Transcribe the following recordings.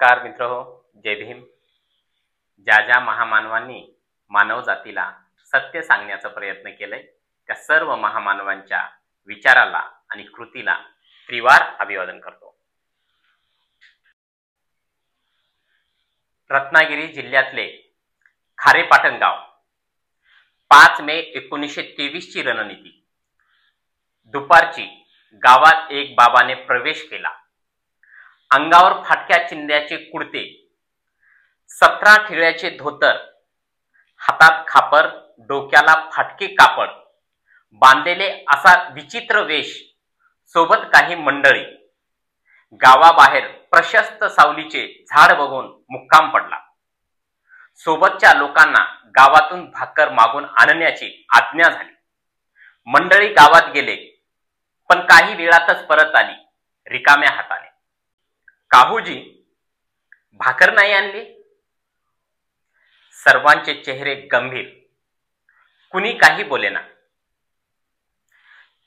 नमस्कार मित्रहो, जय भीम. ज्या ज्या महामानवांनी मानव जातीला सत्य सांगण्याचा प्रयत्न केलाय त्या सर्व महामानवांच्या विचाराला आणि कृतीला त्रिवार अभिवादन करतो. रत्नागिरी जिल्ह्यातले खारेपाटण गाव 5 मे 1923 ची रणनीती. दुपारची गावात एक बाबाने प्रवेश केला. अंगावर फाटक्या चिंध्याचे कुडते, 17 ठिगळ्याचे धोतर, हातात खापर, डोक्याला फाटके कापड बांधलेले असा विचित्र वेश, सोबत काही मंडळी. गावाबाहेर प्रशस्त सावलीचे झाड बघून मुक्काम पडला. सोबतच्या लोकांना गावातून भाकर मागून आणण्याची आज्ञा झाली. मंडळी गावात गेले, पण काही वेळातच परत आली रिकाम्या हाताने. काहूजी, भाकर नाही आणली? सर्वांचे चेहरे गंभीर, कुणी काही बोलेना.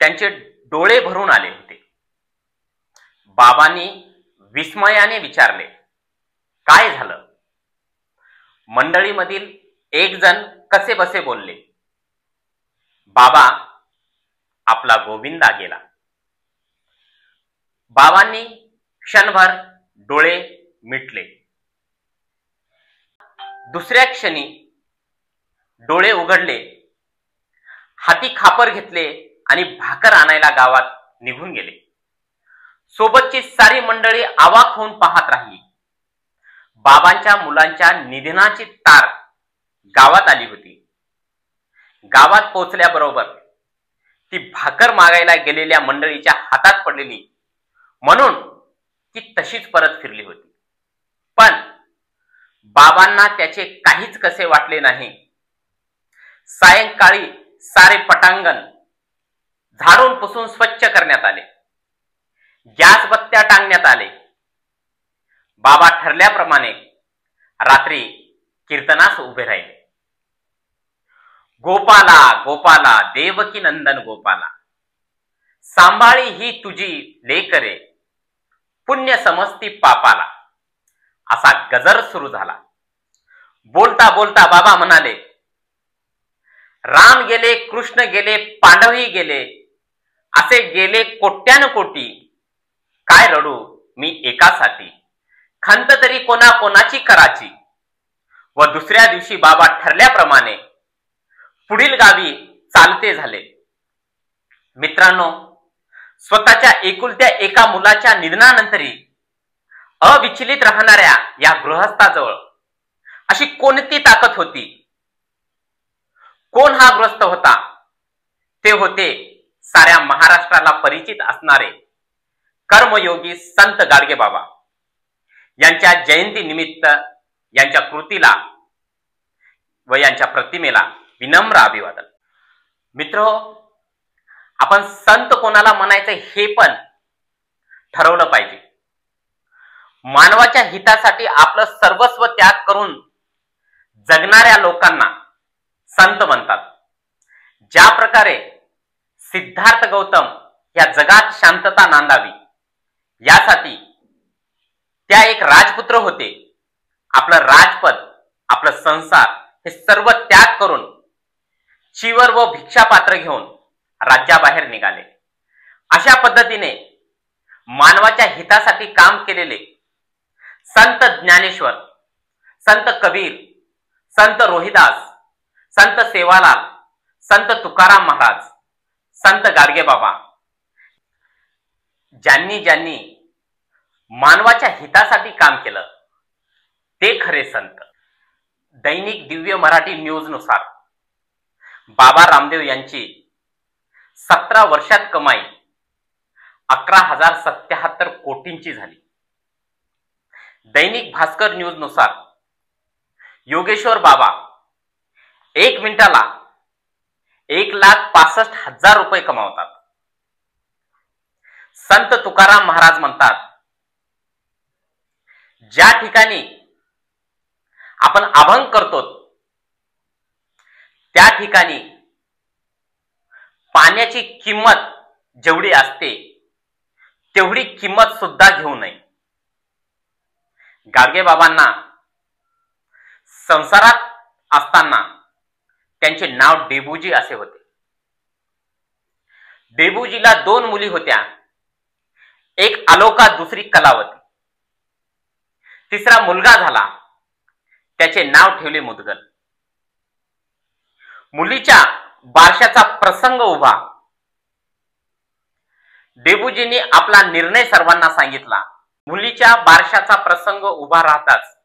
त्यांचे डोळे भरून आले होते. बाबांनी विस्मयाने विचारले, काय झालं? मंडळीमधील एक जण कसे बसे बोलले, बाबा, आपला गोविंदा गेला. बाबांनी क्षणभर डोळे मिटले. दुसऱ्या क्षणी डोळे उघडले, हाती खापर घेतले आणि भाकर आणायला गावात निघून गेले. सोबतची सारी मंडळी अवाक होऊन पाहत राहिली. बाबांच्या मुलांच्या निधनाची तार गावात आली होती. गावात पोहोचल्याबरोबर ती भाकर मागायला गेलेल्या मंडळीच्या हातात पडलेली, म्हणून ती तशीच परत फिरली होती. पण बाबांना त्याचे काहीच कसे वाटले नाही. सायंकाळी सारे पटांगण झाडून पुसून स्वच्छ करण्यात आले. गॅस बत्त्या टांगण्यात आले. बाबा ठरल्याप्रमाणे रात्री कीर्तनास उभे राहिले. गोपाला गोपाला देवकी नंदन गोपाला, सांभाळी ही तुझी लेकरे, पुण्य समजती पापाला, असा गजर सुरू झाला. बोलता बोलता बाबा म्हणाले, राम गेले, कृष्ण गेले, पांडवही गेले, असे गेले कोट्यानुकोटी, काय रडू मी एकासाठी, खंत तरी कोणा कोणाची कराची. व दुसऱ्या दिवशी बाबा ठरल्याप्रमाणे पुढील गावी चालते झाले. मित्रांनो, स्वतःच्या एकुलत्या एका मुलाच्या निधनानंतरही अविचलित राहणाऱ्या या गृहस्थाजवळ अशी कोणती ताकद होती? कोण हा गृहस्थ होता? ते होते साऱ्या महाराष्ट्राला परिचित असणारे कर्मयोगी संत गाडगे बाबा. यांच्या जयंती निमित्त यांच्या कृतीला व यांच्या प्रतिमेला विनम्र अभिवादन. मित्र, आपण संत कोणाला म्हणायचं हे पण ठरवलं पाहिजे. मानवाच्या हितासाठी आपलं सर्वस्व त्याग करून जगणाऱ्या लोकांना संत म्हणतात. ज्या प्रकारे सिद्धार्थ गौतम या जगात शांतता नांदावी यासाठी त्या एक राजपुत्र होते. आपलं राजपद, आपलं संसार हे सर्व त्याग करून चिवर व भिक्षापात्र घेऊन राज्याबाहेर निघाले. अशा पद्धतीने मानवाच्या हितासाठी काम केलेले संत ज्ञानेश्वर, संत कबीर, संत रोहिदास, संत सेवालाल, संत तुकाराम महाराज, संत गाडगे बाबा, ज्यांनी ज्यांनी मानवाच्या हितासाठी काम केलं ते खरे संत. दैनिक दिव्य मराठी न्यूज नुसार बाबा रामदेव यांची 17 वर्षात कमाई 11,077 कोटींची झाली. दैनिक भास्कर न्यूज नुसार योगेश्वर बाबा 1 मिनिटाला 1,65,000 रुपये कमावतात. संत तुकाराम महाराज म्हणतात, ज्या ठिकाणी आपण अभंग करतो त्या ठिकाणी पाण्याची किंमत जेवढी असते तेवढी किंमत सुद्धा घेऊ नये. गाडगे बाबांना संसारात असताना त्यांचे नाव डेबूजी असे होते. डेबूजीला 2 मुली होत्या. एक आलोका, दुसरी कलावती. तिसरा मुलगा झाला. त्याचे नाव ठेवले मुदगल. मुलीच्या बारशाचा प्रसंग उभा. डेबूजींनी आपला निर्णय सर्वांना सांगितला. मुलीच्या बारशाचा प्रसंग उभा राहताच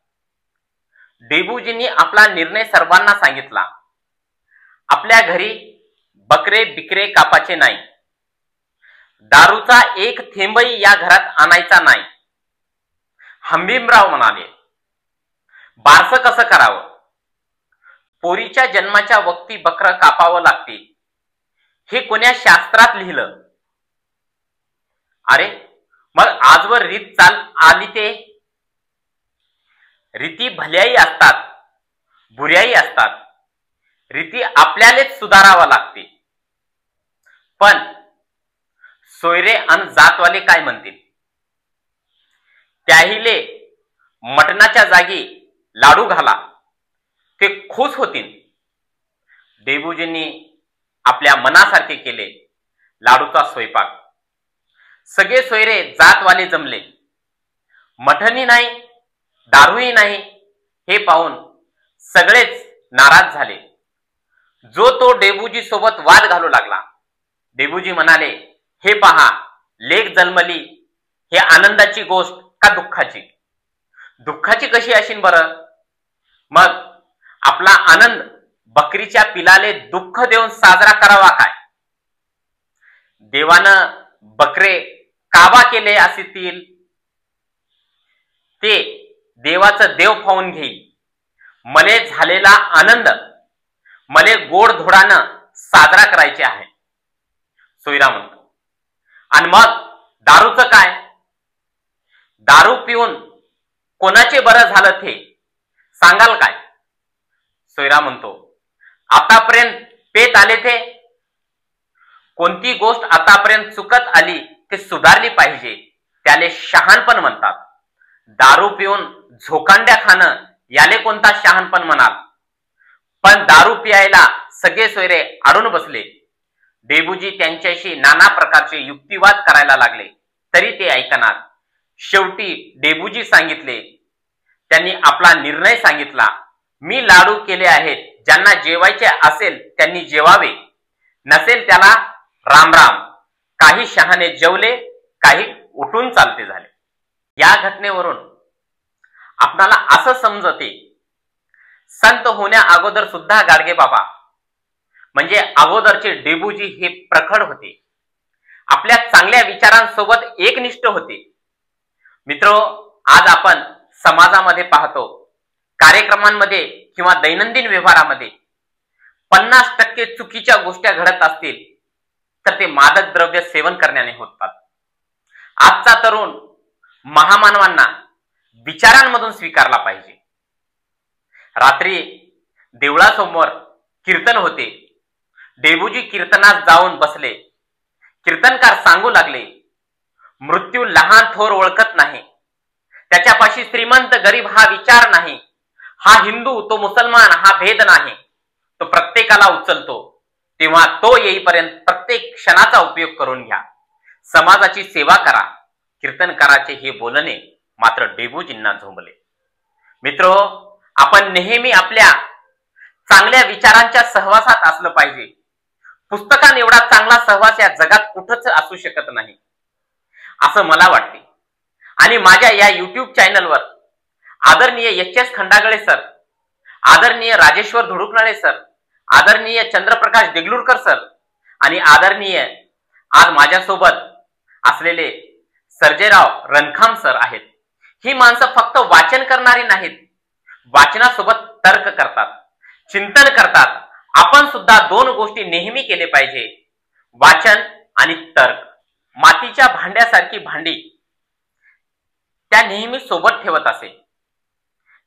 डेबूजींनी आपला निर्णय सर्वांना सांगितला. आपल्या घरी बकरे बिकरे कापाचे नाही. दारूचा एक थेंबही या घरात आणायचा नाही. हंबीमराव म्हणाले, बारसं कसं करावं? पोरीच्या जन्माच्या वक्ती बकरं कापावं लागते. हे कोण्या शास्त्रात लिहिलं? अरे मग आजवर रीत चाल आली ते? रीती भल्याही असतात, बुऱ्याही असतात. रीती आपल्यालाच सुधारावा लागते. पण सोयरे अन जातवाले काय म्हणतील? त्याहिले मटणाच्या जागी लाडू घाला, ते खुश होतील. डेबूजींनी आपल्या मनासारखे केले लाडूचा स्वयंपाक. सगळे सोयरे जातवाले जमले. मटणही नाही, दारूही नाही. हे पाहून सगळेच नाराज झाले. जो तो डेबूजी सोबत वाद घालू लागला. डेबूजी म्हणाले, हे पहा, लेक जन्मली. हे आनंदाची गोष्ट का दुःखाची? दुःखाची कशी असेल बरं? मग आपला आनंद बकरीच्या पिलाले दुःख देऊन साजरा करावा काय? देवानं बकरे काबा केले असतील ते देवाचं देव पाहून घेईल. मले झालेला आनंद मले गोड धोडानं साजरा करायचे आहे, सोयरा म्हणतो. आणि मग दारूचं काय? दारू पिऊन कोणाचे बरं झालं ते सांगाल काय? सोयरा म्हणतो, आतापर्यंत पेत आले ते. कोणती गोष्ट आतापर्यंत चुकत आली ते सुधारली पाहिजे, त्याले शहाणपण म्हणतात. दारू पिऊन झोकांड्या खाणं याले कोणता शहाणपण म्हणाल? पण दारू पियायला सगळे सोयरे अडून बसले. डेबूजी त्यांच्याशी नाना प्रकारचे युक्तिवाद करायला लागले, तरी ते ऐकणार. शेवटी डेबूजी सांगितले, त्यांनी आपला निर्णय सांगितला. मी लाडू केले आहेत. ज्यांना जेवायचे असेल त्यांनी जेवावे, नसेल त्याला राम राम. काही शहाणे जेवले, काही उठून चालते झाले. या घटनेवरून आपणाला असं समजते, संत होण्या अगोदर सुद्धा गाडगे बाबा म्हणजे अगोदरचे डेबूजी हे प्रखड होते. आपल्या चांगल्या विचारांसोबत एकनिष्ठ होते. मित्रो, आज आपण समाजामध्ये पाहतो, कार्यक्रमांमध्ये किंवा दैनंदिन व्यवहारामध्ये 50% चुकीच्या गोष्टी घडत असतील तर ते मादक द्रव्य सेवन करण्याने होतात. आजचा तरुण महामानवांना विचारांमधून स्वीकारला पाहिजे. रात्री देवळासमोर कीर्तन होते. डेबूजी कीर्तनात जाऊन बसले. कीर्तनकार सांगू लागले, मृत्यू लहान थोर ओळखत नाही. त्याच्यापाशी श्रीमंत गरीब हा विचार नाही. हा हिंदू तो मुसलमान हा भेद नाही. तो प्रत्येकाला उचलतो. तेव्हा तो येईपर्यंत प्रत्येक क्षणाचा उपयोग करून घ्या. समाजाची सेवा करा. कीर्तनकाराचे हे बोलणे मात्र डेबूजींना झोंबले. मित्रो, आपण नेहमी आपल्या चांगल्या विचारांच्या सहवासात असलं पाहिजे. पुस्तकान एवढा चांगला सहवास या जगात कुठंच असू शकत नाही असं मला वाटते. आणि माझ्या या युट्यूब चॅनलवर आदरणीय एच.एस. खंडागळे सर, आदरणीय राजेश्वर धुडुकनाळे सर, आदरणीय चंद्रप्रकाश देगलूरकर सर आणि आदरणीय आज माझ्यासोबत असलेले सर्जेराव रणखाम सर आहेत. ही माणसं फक्त वाचन करणारी नाहीत, वाचनासोबत तर्क करतात, चिंतन करतात. आपण सुद्धा 2 गोष्टी नेहमी केले पाहिजे, वाचन आणि तर्क. मातीच्या भांड्यासारखी भांडी त्या नेहमी सोबत ठेवत असे.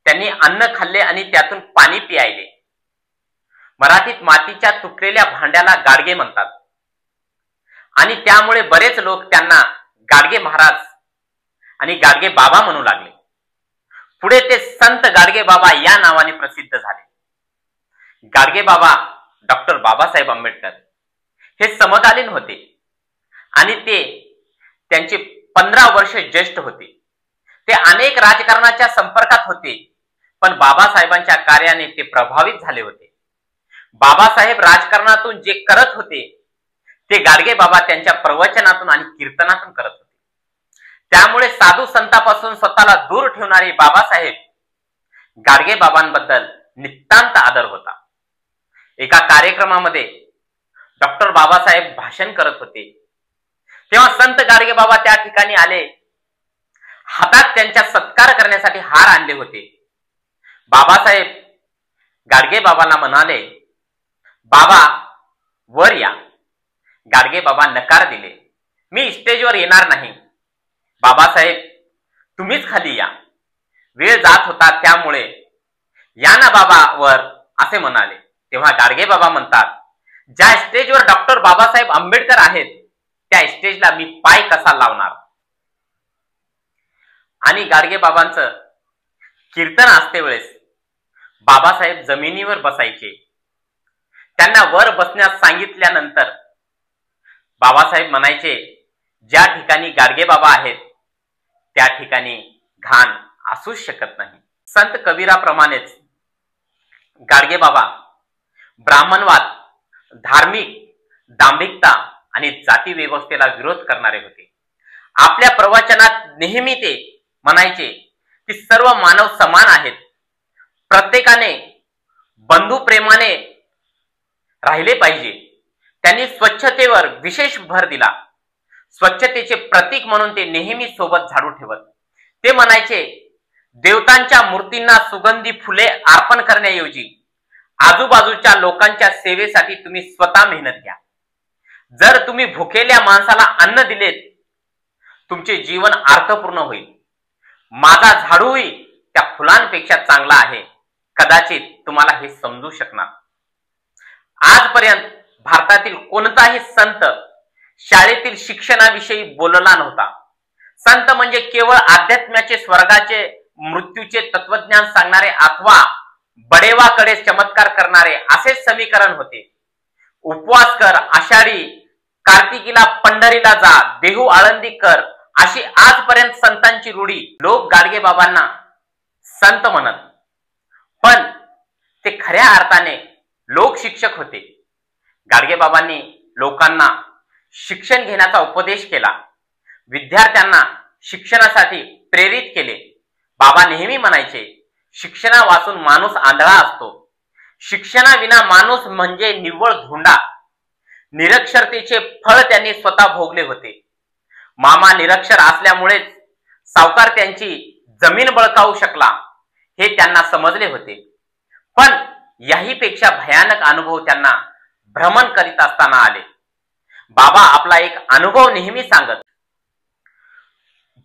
त्यांनी अन्न खाल्ले आणि त्यातून पाणी पियायले. मराठीत मातीच्या तुटलेल्या भांड्याला गाडगे म्हणतात आणि त्यामुळे बरेच लोक त्यांना गाडगे महाराज आणि गाडगे बाबा म्हणू लागले. पुढे ते संत गाडगे बाबा या नावाने प्रसिद्ध झाले. गाडगे बाबा डॉक्टर बाबासाहेब आंबेडकर हे समकालीन होते आणि ते त्यांचे 15 वर्ष ज्येष्ठ होते. ते अनेक राजकारणाच्या संपर्कात होते, पण बाबासाहेबांच्या कार्याने ते प्रभावित झाले होते. बाबासाहेब राजकारणातून जे करत होते ते गाडगे बाबा त्यांच्या प्रवचनातून आणि कीर्तनातून करत होते. त्यामुळे साधू संतांपासून स्वतःला दूर ठेवणारे बाबासाहेब गाडगे बाबांबद्दल नितांत आदर होता. एका कार्यक्रमामध्ये डॉक्टर बाबासाहेब भाषण करत होते तेव्हा संत गाडगे बाबा त्या ठिकाणी आले. हातात त्यांच्या सत्कार करण्यासाठी हार आणले होते. बाबासाहेब गाडगे बाबांना म्हणाले, बाबा वर या. गाडगे बाबा नकार दिले. मी स्टेजवर येणार नाही. बाबासाहेब तुम्हीच खाली या. वेळ जात होता त्यामुळे या ना बाबा वर असे म्हणाले. तेव्हा गाडगे बाबा म्हणतात, ज्या स्टेजवर डॉक्टर बाबासाहेब आंबेडकर आहेत त्या स्टेजला मी पाय कसा लावणार. आणि गाडगे बाबांचं कीर्तन असते वेळेस बाबासाहेब जमिनीवर बसायचे. त्यांना वर बसण्यास सांगितल्यानंतर बाबासाहेब म्हणायचे, ज्या ठिकाणी गाडगे बाबा आहेत त्या ठिकाणी घाण असूच शकत नाही. संत कबीराप्रमाणेच गाडगे बाबा ब्राह्मणवाद, धार्मिक दांभिकता आणि जाती व्यवस्थेला विरोध करणारे होते. आपल्या प्रवचनात नेहमी ते म्हणायचे की सर्व मानव समान आहेत. प्रत्येकाने बंधुप्रेमाने राहिले पाहिजे. त्यांनी स्वच्छतेवर विशेष भर दिला. स्वच्छतेचे प्रतीक म्हणून ते नेहमी सोबत झाडू ठेवत. ते म्हणायचे, देवतांच्या मूर्तींना सुगंधी फुले अर्पण करण्याऐवजी आजूबाजूच्या लोकांच्या सेवेसाठी तुम्ही स्वतः मेहनत घ्या. जर तुम्ही भुकेल्या माणसाला अन्न दिलेत तुमचे जीवन अर्थपूर्ण होईल. माझा झाडूही त्या फुलांपेक्षा चांगला आहे. कदाचित तुम्हाला हे समजू शकणार. आजपर्यंत भारतातील कोणताही संत शाळेतील शिक्षणाविषयी बोलला नव्हता. संत म्हणजे केवळ अध्यात्माचे, स्वर्गाचे, मृत्यूचे तत्वज्ञान सांगणारे अथवा बडेवाकडे चमत्कार करणारे असेच समीकरण होते. उपवास कर, आषाढी कार्तिकीला पंढरीला जा, देहू आळंदी कर अशी आजपर्यंत संतांची रूढी. लोक गाडगे बाबांना संत म्हणत, पण ते खऱ्या अर्थाने लोक शिक्षक होते. गाडगे बाबांनी लोकांना शिक्षण घेण्याचा उपदेश केला. विद्यार्थ्यांना शिक्षणासाठी प्रेरित केले. बाबा नेहमी म्हणायचे, शिक्षणा वाचून माणूस आंधळा असतो. शिक्षणाविना माणूस म्हणजे निव्वळ धोंडा. निरक्षरतेचे फळ त्यांनी स्वतः भोगले होते. मामा निरक्षर असल्यामुळेच सावकार त्यांची जमीन बळकावू शकला हे त्यांना समजले होते. पण याहीपेक्षा भयानक अनुभव त्यांना भ्रमण करीत असताना आले. बाबा आपला एक अनुभव नेहमी सांगत.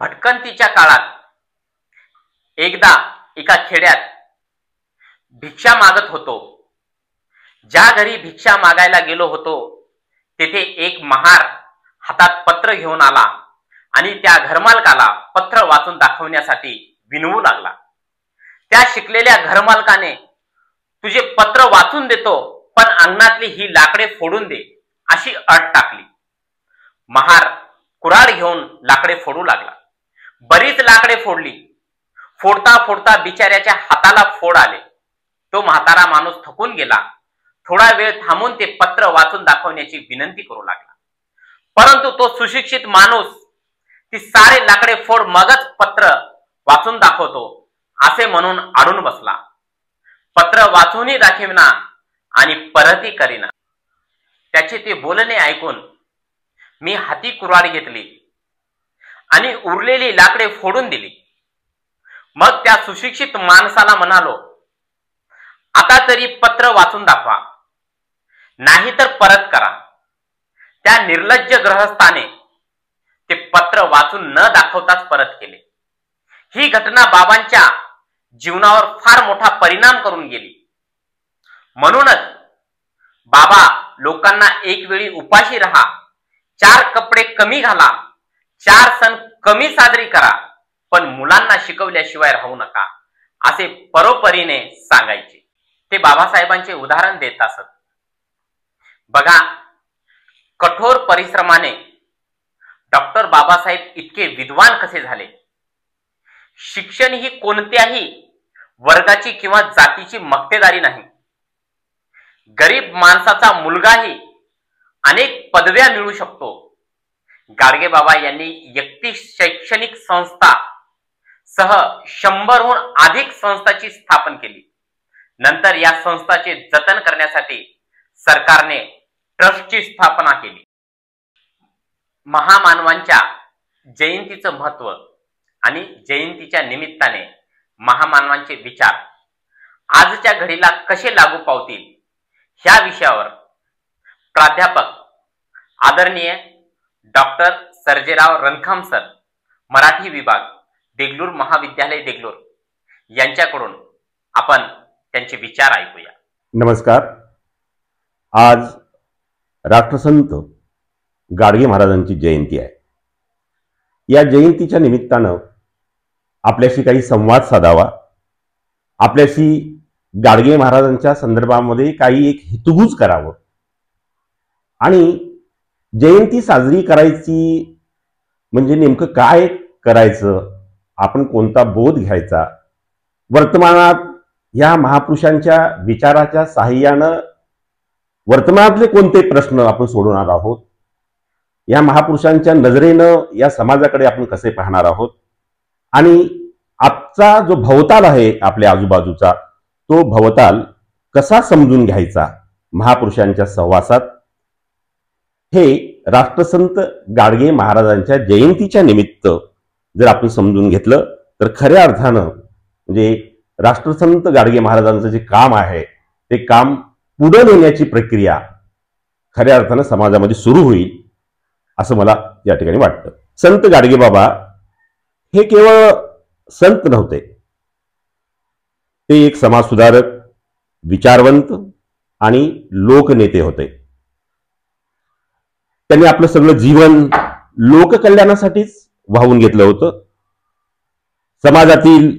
भटकंतीच्या काळात एकदा एका खेड्यात भिक्षा मागत होतो. ज्या घरी भिक्षा मागायला गेलो होतो तेथे एक महार हातात पत्र घेऊन आला आणि त्या घरमालकाला पत्र वाचून दाखवण्यासाठी विनवू लागला. त्या शिकलेल्या घरमालकाने, तुझे पत्र वाचून देतो पण अंगणातली ही लाकडे फोडून दे अशी अट टाकली. महार कुऱ्हाड घेऊन लाकडे फोडू लागला. बरीच लाकडे फोडली. फोडता फोडता बिचाऱ्याच्या हाताला फोड आले. तो म्हातारा माणूस थकून गेला. थोडा वेळ थांबून ते पत्र वाचून दाखवण्याची विनंती करू लागला. परंतु तो सुशिक्षित माणूस ती सारे लाकडे फोड मगच पत्र वाचून दाखवतो असे म्हणून अडून बसला. पत्र वाचूनही दाखविना आणि परतही करीना. त्याचे ते बोलणे ऐकून मी हाती कुऱ्हाड घेतली आणि उरलेली लाकडे फोडून दिली. मग त्या सुशिक्षित माणसाला म्हणालो, आता तरी पत्र वाचून दाखवा, नाही तर परत करा. त्या निर्लज्ज गृहस्थाने ते पत्र वाचून न दाखवताच परत केले. ही घटना बाबांच्या जीवनावर फार मोठा परिणाम करून गेली. म्हणूनच बाबा लोकांना एक वेळी उपाशी राहा, 4 कपडे कमी घाला, 4 सण कमी साजरी करा, पण मुलांना शिकवल्याशिवाय राहू नका असे परोपरीने सांगायचे. ते बाबासाहेबांचे उदाहरण देत असत. बघा, कठोर परिश्रमाने डॉक्टर बाबासाहेब इतके विद्वान कसे झाले. शिक्षण ही कोणत्याही वर्गाची किंवा जातीची मक्तेदारी नाही. गरीब माणसाचा मुलगाही अनेक पदव्या मिळू शकतो. गाडगे बाबा यांनी 31 शैक्षणिक संस्था सह 100हून अधिक संस्थांची स्थापना केली. नंतर या संस्थांचे जतन करण्यासाठी सरकारने ट्रस्टची स्थापना केली. महामानवांच्या जयंतीचं महत्व आणि जयंतीच्या निमित्ताने महामानवांचे विचार आजच्या घडीला कसे लागू पावतील ह्या विषयावर प्राध्यापक आदरणीय डॉक्टर सर्जेराव रणखाम सर, मराठी विभाग, देगलूर महाविद्यालय देगलूर यांच्याकडून आपण त्यांचे विचार ऐकूया. नमस्कार. आज राष्ट्रसंत गाडगे महाराजांची जयंती आहे. या जयंतीच्या निमित्तानं आपल्याशी काही संवाद साधावा, आपल्याशी गाडगे महाराजांच्या संदर्भामध्ये काही एक हितगुज करावं आणि जयंती साजरी करायची म्हणजे नेमकं काय करायचं, आपण कोणता बोध घ्यायचा, वर्तमानात या महापुरुषांच्या विचाराच्या साहाय्यानं वर्तमानातले कोणते प्रश्न आपण सोडवणार आहोत, या महापुरुषांच्या नजरेनं या समाजाकडे आपण कसे पाहणार आहोत आणि आजचा जो भवताल आहे आपल्या आजूबाजूचा, तो भवताल कसा समजून घ्यायचा महापुरुषांच्या सहवासात, हे राष्ट्रसंत गाडगे महाराजांच्या जयंतीच्या निमित्त जर आपण समजून घेतलं तर खऱ्या अर्थानं म्हणजे राष्ट्रसंत गाडगे महाराजांचं जे काम आहे ते काम पुढे नेण्याची प्रक्रिया खऱ्या अर्थानं समाजामध्ये सुरू होईल असं मला या ठिकाणी वाटतं. संत गाडगे बाबा हे केवळ संत नव्हते, ते एक समाजसुधारक, विचारवंत आणि लोकनेते होते. त्यांनी आपलं सगळं जीवन लोककल्याणासाठीच वाहून घेतलं होतं. समाजातील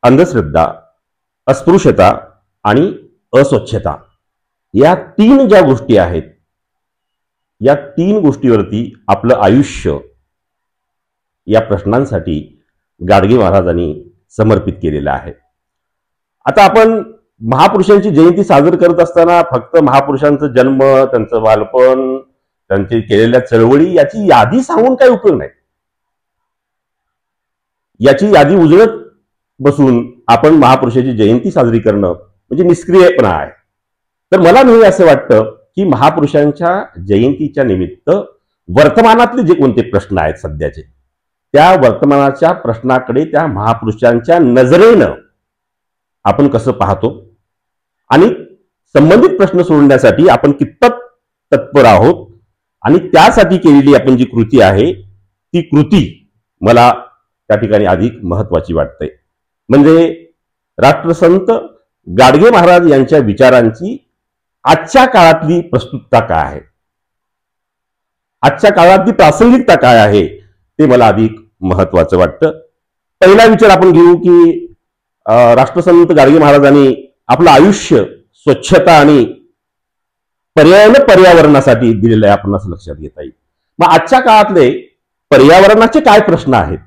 अंधश्रद्धा, अस्पृश्यता आणि अस्वच्छता या 3 ज्या गोष्टी आहेत, या 3 गोष्टीवरती आपलं आयुष्य या प्रश्नांसाठी गाडगे महाराजांनी समर्पित केलेलं आहे. आता आपण महापुरुषांची जयंती साजरी करत असताना फक्त महापुरुषांचा जन्म, त्यांचं बालपण, त्यांचे केलेल्या चळवळी याची यादी सांगून काही उपयोग नाही. याची यादी उजळत बसून आपण महापुरुषाची जयंती साजरी करणं म्हणजे निष्क्रियपणा आहे. तर मला नेहमी असं वाटतं की महापुरुषांच्या जयंतीच्या निमित्त वर्तमानातले जे कोणते प्रश्न आहेत सध्याचे, त्या वर्तमानाच्या प्रश्नाकडे त्या महापुरुषांच्या नजरेनं आपण कसं पाहतो आणि संबंधित प्रश्न सोडवण्यासाठी आपण कितपत तत्पर आहोत आणि त्यासाठी केलेली आपण जी कृती आहे ती कृती मला त्या ठिकाणी अधिक महत्वाची वाटते. म्हणजे राष्ट्रसंत गाडगे महाराज यांच्या विचारांची आजच्या काळातली प्रस्तुतता काय आहे, आजच्या काळातली प्रासंगिकता काय आहे ते मला अधिक महत्वाचं वाटतं. पहिला विचार आपण घेऊ की राष्ट्रसंत गाडगे महाराजांनी आपलं आयुष्य स्वच्छता आणि पर्यावरणासाठी दिलेलं आहे, आपण असं लक्षात घेता येईल. मग आजच्या काळातले पर्यावरणाचे काय प्रश्न आहेत,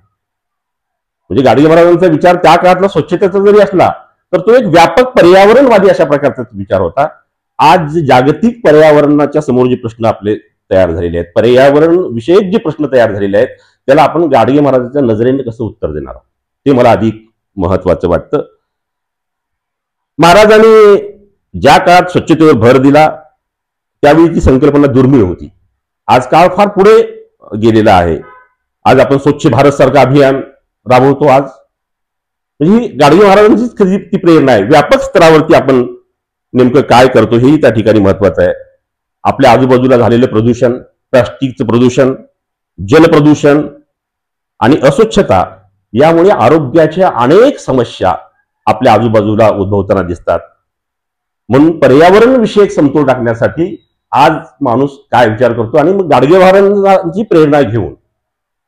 म्हणजे गाडगे महाराजांचा विचार त्या काळातला स्वच्छतेचा जरी असला तर तो एक व्यापक पर्यावरणवादी अशा प्रकारचा विचार होता. आज जागतिक पर्यावरणाच्या समोर जे प्रश्न आपले तयार झालेले आहेत, पर्यावरण विषयक जे प्रश्न तयार झालेले आहेत, त्याला आपण गाडगे महाराजांच्या नजरेने कसं उत्तर देणार आहोत ते मला अधिक महत्वाचं वाटतं. महाराजांनी ज्या काळात स्वच्छतेवर भर दिला त्यावेळी ती संकल्पना दुर्मिळ होती. आज काळ फार पुढे गेलेला आहे. आज आपण स्वच्छ भारत सारखं अभियान राबवतो. आज म्हणजे गाडगे महाराजांचीच खरी ती प्रेरणा आहे. व्यापक स्तरावरती आपण नेमकं काय करतो हेही त्या ठिकाणी महत्वाचं आहे. आपल्या आजूबाजूला झालेलं प्रदूषण, प्लास्टिकचं प्रदूषण, जलप्रदूषण आणि अस्वच्छता यामुळे आरोग्याच्या अनेक समस्या आपल्या आजूबाजूला उद्भवताना दिसतात. म्हणून पर्यावरण विषयक समतोल टाकण्यासाठी आज माणूस काय विचार करतो आणि मग गाडगे महाराजांची प्रेरणा घेऊन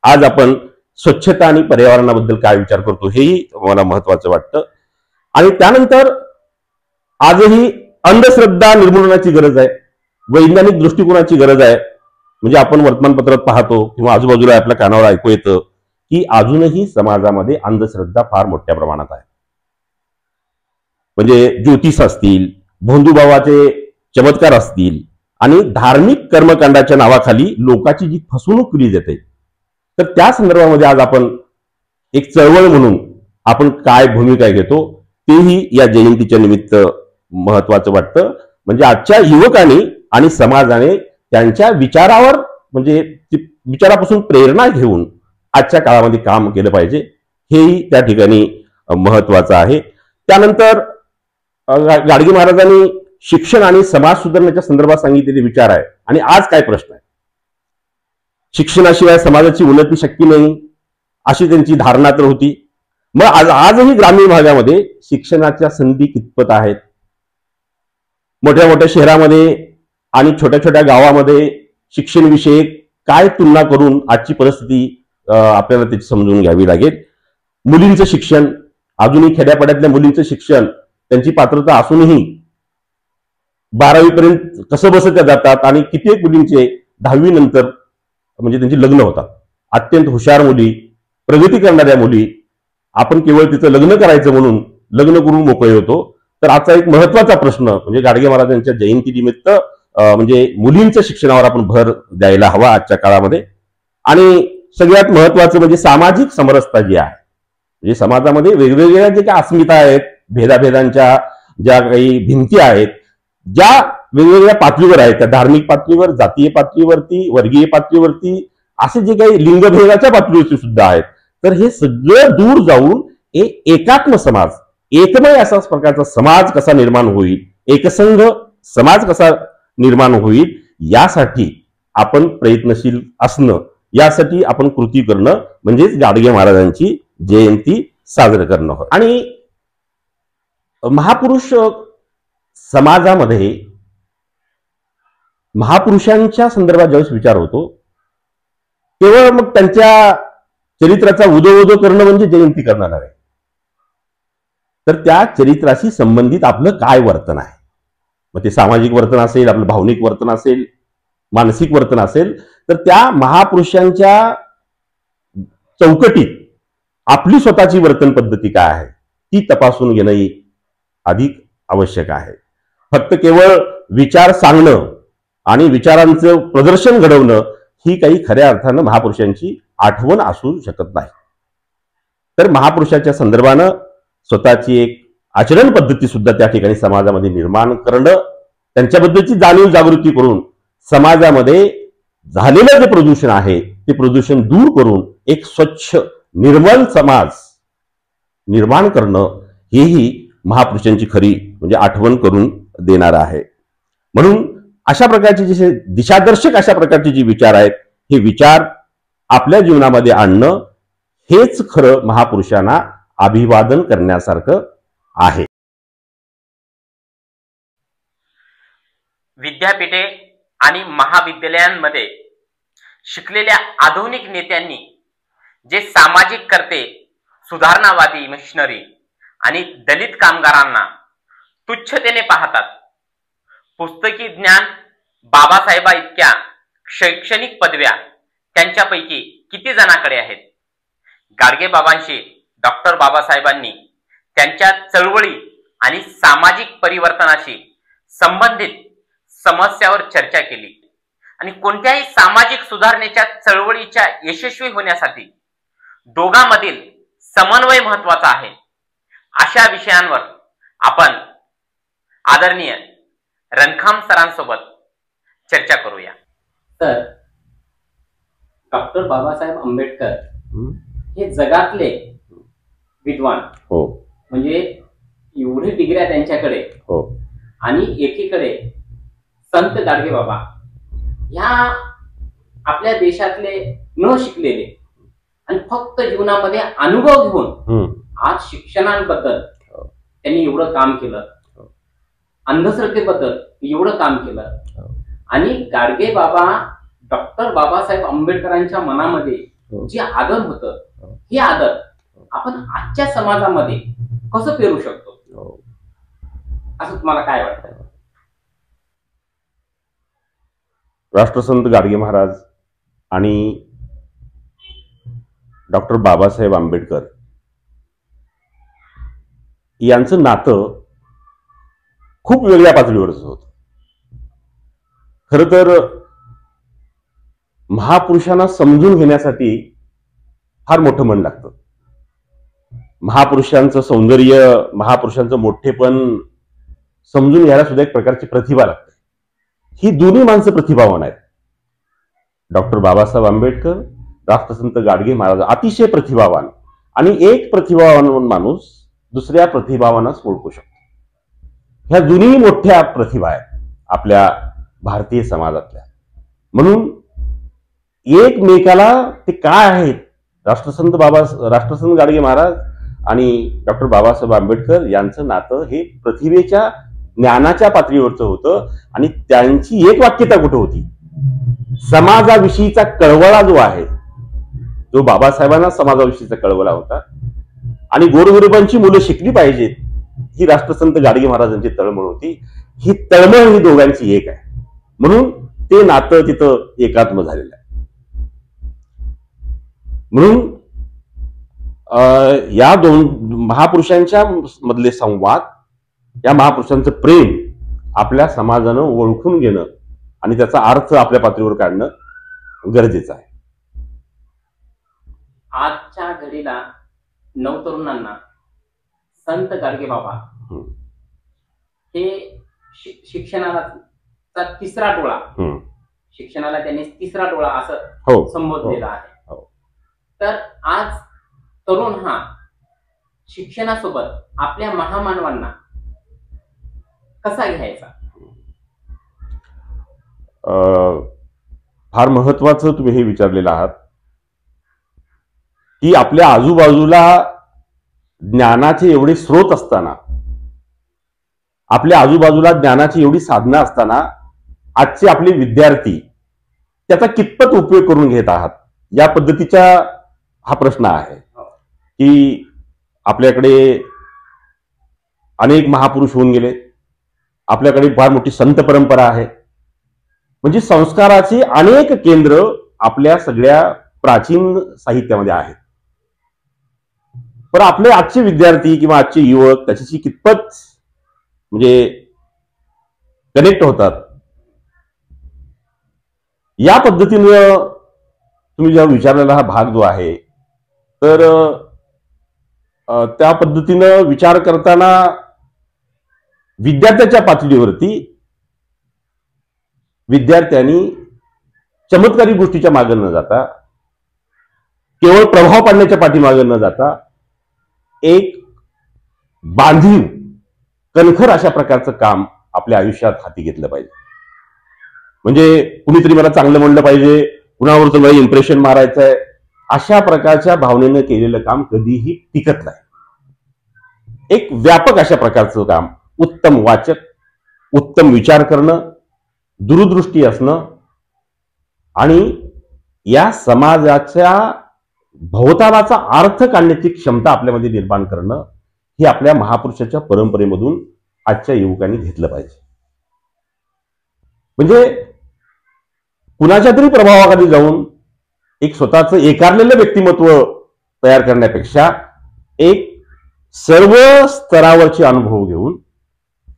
आज आपण स्वच्छता आणि पर्यावरणाबद्दल काय विचार करतो हेही मला महत्वाचं वाटतं. आणि त्यानंतर आजही अंधश्रद्धा निर्मूलनाची गरज आहे, वैज्ञानिक दृष्टिकोनाची गरज आहे. म्हणजे आपण वर्तमानपत्रात पाहतो किंवा आजूबाजूला आपल्या कानावर ऐकू येतं की अजूनही समाजामध्ये अंधश्रद्धा फार मोठ्या प्रमाणात आहे. म्हणजे ज्योतिष असतील, भोंदूबाबाचे चमत्कार असतील आणि धार्मिक कर्मकांडाच्या नावाखाली लोकांची जी फसवणूक केली जाते, तर त्या संदर्भामध्ये आज आपण एक चळवळ म्हणून आपण काय भूमिका घेतो तेही या जयंतीच्या निमित्त महत्वाचं वाटतं. म्हणजे आजच्या युवकांनी आणि समाजाने त्यांच्या विचारावर म्हणजे विचारापासून प्रेरणा घेऊन आजच्या काळामध्ये काम केलं पाहिजे, हेही त्या ठिकाणी महत्वाचं आहे. त्यानंतर गाडगे महाराजांनी शिक्षण आणि समाज सुधारण्याच्या संदर्भात सांगितलेले विचार आहे. आणि आज काय प्रश्न आहे, शिक्षणाशिवाय समाजाची उन्नती शक्य नाही अशी त्यांची धारणा तर होती. मग आजही ग्रामीण भागामध्ये शिक्षणाच्या संधी कितपत आहेत? मोठ्या मोठ्या शहरामध्ये आणि छोट्या छोट्या गावामध्ये शिक्षण विषयक काय तुलना करून आजची परिस्थिती आपल्याला त्याची समजून घ्यावी लागेल. मुलींचं शिक्षण, अजूनही खेड्यापाड्यातल्या मुलींचं शिक्षण, त्यांची पात्रता असूनही 12वी पर्यंत कसं बसं त्या जातात आणि कित्येक मुलींचे 10वी नंतर म्हणजे त्यांची लग्न होतात. अत्यंत हुशार मुली, प्रगती करणाऱ्या मुली, आपण केवळ तिचं लग्न करायचं म्हणून लग्न करून मोकळे होतो. तर आजचा एक महत्वाचा प्रश्न म्हणजे गाडगे महाराजांच्या जयंतीनिमित्त म्हणजे मुलींच्या शिक्षणावर आपण भर द्यायला हवा आजच्या काळामध्ये. आणि सगळ्यात महत्वाचं म्हणजे सामाजिक समरसता जी आहे, म्हणजे समाजामध्ये वेगवेगळ्या जे काही अस्मिता आहेत, भेदाभेदांच्या ज्या काही भिंती आहेत, ज्या वेगवेगळ्या पातळीवर आहेत, त्या धार्मिक पातळीवर, जातीय पातळीवरती, वर्गीय पातळीवरती, असे जे काही लिंगभेदाच्या पातळीवरती सुद्धा आहेत, तर हे सगळं दूर जाऊन एकात्म समाज, एकमय असाच प्रकारचा समाज कसा निर्माण होईल, एकसंघ समाज कसा निर्माण होईल, यासाठी आपण प्रयत्नशील असणं, यासाठी आपण कृती करणं म्हणजेच गाडगे महाराजांची जयंती साजरी करणं होय. आणि महापुरुष समाजामध्ये महापुरुषांच्या संदर्भात ज्यावेळेस विचार होतो तेव्हा मग त्यांच्या चरित्राचा उदो करणं म्हणजे जयंती करणार आहे. तर त्या चरित्राशी संबंधित आपलं काय वर्तन आहे, मग ते सामाजिक वर्तन असेल, आपलं भावनिक वर्तन असेल, मानसिक वर्तन असेल, तर त्या महापुरुषांच्या चौकटीत आपली स्वतःची वर्तन पद्धती काय आहे ती तपासून घेणं अधिक आवश्यक आहे. फक्त केवळ विचार सांगणं आणि विचारांचं प्रदर्शन घडवणं ही काही खऱ्या अर्थानं महापुरुषांची आठवण असू शकत नाही. तर महापुरुषाच्या संदर्भानं स्वतःची एक आचरण पद्धती सुद्धा त्या ठिकाणी समाजामध्ये निर्माण करणं, त्यांच्याबद्दलची जाणीव जागृती करून समाजामध्ये झालेलं जे प्रदूषण आहे ते प्रदूषण दूर करून एक स्वच्छ निर्मल समाज निर्माण करणं, हेही महापुरुषांची खरी म्हणजे आठवण करून देणार आहे. म्हणून अशा प्रकारचे जे दिशादर्शक अशा प्रकारचे जे विचार आहेत, हे विचार आपल्या जीवनामध्ये आणणं हेच खरं महापुरुषांना अभिवादन करण्यासारखं आहे. विद्यापीठे आणि महाविद्यालयांमध्ये शिकलेल्या आधुनिक नेत्यांनी जे सामाजिक कर्ते, सुधारणावादी मिशनरी आणि दलित कामगारांना तुच्छतेने पाहतात. पुस्तकी ज्ञान, बाबासाहेबा इतक्या शैक्षणिक पदव्या त्यांच्यापैकी किती जणांकडे आहेत? गाडगे बाबांशी डॉक्टर बाबासाहेबांनी त्यांच्या चळवळी आणि सामाजिक परिवर्तनाशी संबंधित समस्यावर चर्चा केली आणि कोणत्याही सामाजिक सुधारणेच्या चळवळीच्या यशस्वी होण्यासाठी दोघांमधील समन्वय महत्वाचा आहे. अशा विषयांवर आपण आदरणीय रणखाम सरांसोबत चर्चा करूया. तर डॉक्टर बाबासाहेब आंबेडकर हे जगातले विद्वान हो, म्हणजे एवढी डिग्र्या त्यांच्याकडे हो, आणि एकीकडे संत गाडगे बाबा ह्या आपल्या देशातले न शिकलेले आणि फक्त जीवनामध्ये अनुभव घेऊन आज शिक्षणाबद्दल त्यांनी एवढं काम केलं, अंधश्रद्धेबद्दल एवढं काम केलं. आणि गाडगे बाबा डॉक्टर बाबासाहेब आंबेडकरांच्या मनामध्ये जे आदर होतं, हे आदर आपण आजच्या समाजामध्ये कसं पेरू शकतो? असं तुम्हाला काय वाटतं? राष्ट्रसंत गाडगे महाराज आणि डॉक्टर बाबासाहेब आंबेडकर यांचं नातं खूप वेगळ्या पातळीवरच होतं. खरं तर महापुरुषांना समजून घेण्यासाठी फार मोठं मन लागतं. महापुरुषांचं सौंदर्य, महापुरुषांचं मोठेपण समजून घ्यायला सुद्धा एक प्रकारची प्रतिभा लागते. ही दोन्ही माणसं प्रतिभावान आहेत. डॉक्टर बाबासाहेब आंबेडकर, राष्ट्रसंत गाडगे महाराज अतिशय प्रतिभावान, आणि एक प्रतिभावान माणूस दुसऱ्या प्रतिभावानाच ओळखू शकतो. ह्या दोन्ही मोठ्या प्रतिभा आहेत आपल्या भारतीय समाजातल्या. म्हणून एकमेकाला ते काय आहेत, राष्ट्रसंत गाडगे महाराज आणि डॉक्टर बाबासाहेब आंबेडकर यांचं नातं हे प्रतिभेच्या, ज्ञानाच्या पातळीवरचं होतं. आणि त्यांची एक वाक्यता कुठं होती, समाजाविषयीचा कळवळा जो आहे, जो बाबासाहेबांना समाजाविषयीचा कळवळा होता, आणि गोरगरिबांची मुलं शिकली पाहिजेत, ही राष्ट्रसंत गाडगे महाराजांची तळमळ होती. ही तळमळ ही दोघांची एक आहे. म्हणून ते नातं तिथं एकात्म झालेलं आहे. म्हणून या दोन महापुरुषांच्या मधले संवाद, या महापुरुषांचं प्रेम आपल्या समाजानं ओळखून घेणं आणि त्याचा अर्थ आपल्या पातळीवर काढणं गरजेचं आहे. आजच्या घडीला नवतरुणांना संत गाडगे बाबा हे शिक्षणाला तिसरा डोळा, शिक्षणाला त्यांनी तिसरा डोळा असं संबोधलेलं आहे. तर आज तरुण हा शिक्षणासोबत आपल्या महामानवांना कसा घ्यायचा? फार महत्वाचं तुम्ही हे विचारलेलं आहात की आपल्या आजूबाजूला ज्ञानाचे एवढे स्रोत असताना, आपल्या आजूबाजूला ज्ञानाची एवढी साधनं असताना, आजचे आपले विद्यार्थी त्याचा कितपत उपयोग करून घेत आहात, या पद्धतीचा हा प्रश्न आहे. की आपल्याकडे अनेक महापुरुष होऊन गेले, आपल्याकडे फार मोठी संत परंपरा आहे, म्हणजे संस्काराची अनेक केंद्र आपल्या सगळ्या प्राचीन साहित्यामध्ये आहेत. पण आपले आजचे विद्यार्थी किंवा आजचे युवक त्याच्याशी कितपत म्हणजे कनेक्ट होतात, या पद्धतीनं तुम्ही जेव्हा विचारलेला हा भाग जो आहे, तर त्या पद्धतीनं विचार करताना विद्यार्थ्याच्या पातळीवरती विद्यार्थ्यांनी चमत्कारी गोष्टीच्या मागे न जाता, केवळ प्रभाव पाडण्याच्या पाठीमागे न जाता, एक बांधीव कणखर अशा प्रकारचं काम आपल्या आयुष्यात हाती घेतलं पाहिजे. म्हणजे कुणीतरी मला चांगलं म्हणलं पाहिजे, कुणावर मला इम्प्रेशन मारायचं आहे, अशा प्रकारच्या भावनेनं केलेलं काम कधीही टिकत नाही. एक व्यापक अशा प्रकारचं काम, उत्तम वाचक, उत्तम विचार करणं, दूरदृष्टी असणं, आणि या समाजाच्या भोवतालाचा अर्थ काढण्याची क्षमता आपल्यामध्ये निर्माण करणं, हे आपल्या महापुरुषाच्या परंपरेमधून आजच्या युवकांनी घेतलं पाहिजे. म्हणजे कुणाच्या तरी प्रभावाखाली जाऊन एक स्वतःचं एकारलेलं व्यक्तिमत्व तयार करण्यापेक्षा, एक सर्व स्तरावरचे अनुभव घेऊन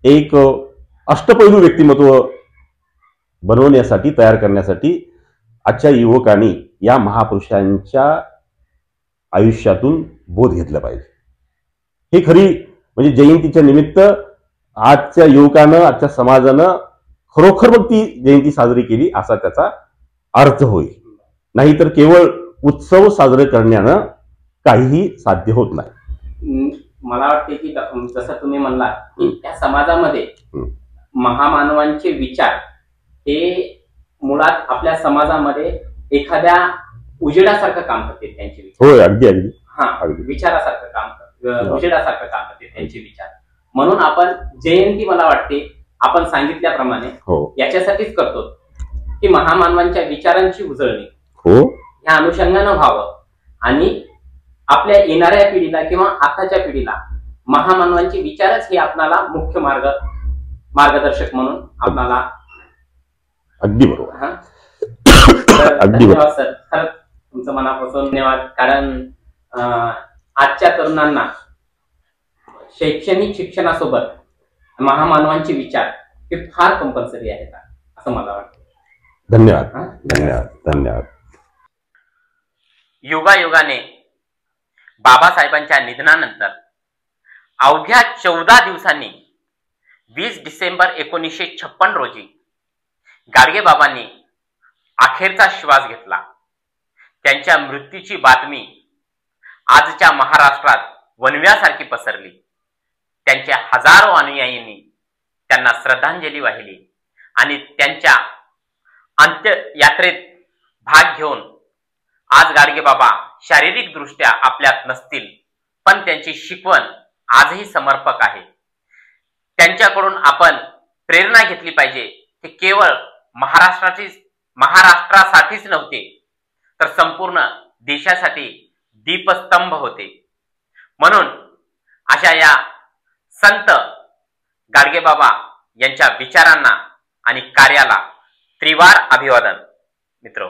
एक अष्टपैलू व्यक्तिमत्व बनवण्यासाठी, तयार करण्यासाठी आजच्या युवकांनी या महापुरुषांच्या आयुष्यातून बोध घेतला पाहिजे. हे खरी म्हणजे जयंतीच्या निमित्त आजच्या युवकानं, आजच्या समाजानं खरोखर मग ती जयंती साजरी केली असा त्याचा अर्थ होईल. नाहीतर केवळ उत्सव साजरे करण्यानं काहीही साध्य होत नाही. मला वाटते की जसं तुम्ही म्हणला की त्या समाजामध्ये महामानवांचे विचार हे मुळात आपल्या समाजामध्ये एखाद्या उजेडासारखं काम करते त्यांचे विचार. होय, अगदी अगदी. विचारासारखं काम करते, उजेडासारखं काम करते त्यांचे विचार. म्हणून आपण जयंती, मला वाटते आपण सांगितल्याप्रमाणे याच्यासाठीच करतो की महामानवांच्या विचारांची उजळणी ह्या अनुषंगानं व्हावं, आणि आपल्या येणाऱ्या पिढीला किंवा आताच्या पिढीला महामानवांचे विचारच हे आपल्याला मुख्य मार्ग मार्गदर्शक म्हणून आपल्याला. अगदी बरोबर. अगदी धन्यवाद सर, खरंच तुमचं मनापासून धन्यवाद. कारण आजच्या तरुणांना शैक्षणिक शिक्षणासोबत महामानवांचे विचार हे फार कंपल्सरी आहेत असं मला वाटतं. धन्यवाद. धन्यवाद. धन्यवाद. युगायुगाने बाबासाहेबांच्या निधनानंतर अवघ्या 14 दिवसांनी 20 डिसेंबर 1956 रोजी गाडगेबाबांनी अखेरचा श्वास घेतला. त्यांच्या मृत्यूची बातमी आजच्या महाराष्ट्रात वणव्यासारखी पसरली. त्यांच्या हजारो अनुयायींनी त्यांना श्रद्धांजली वाहिली आणि त्यांच्या अंत्ययात्रेत भाग घेऊन आज गाडगेबाबा शारीरिक दृष्ट्या आपल्यात नसतील, पण त्यांची शिकवण आजही समर्पक आहे. त्यांच्याकडून आपण प्रेरणा घेतली पाहिजे की केवळ महाराष्ट्रासाठीच नव्हते, तर संपूर्ण देशासाठी दीपस्तंभ होते. म्हणून अशा या संत गाडगेबाबा यांच्या विचारांना आणि कार्याला त्रिवार अभिवादन. मित्र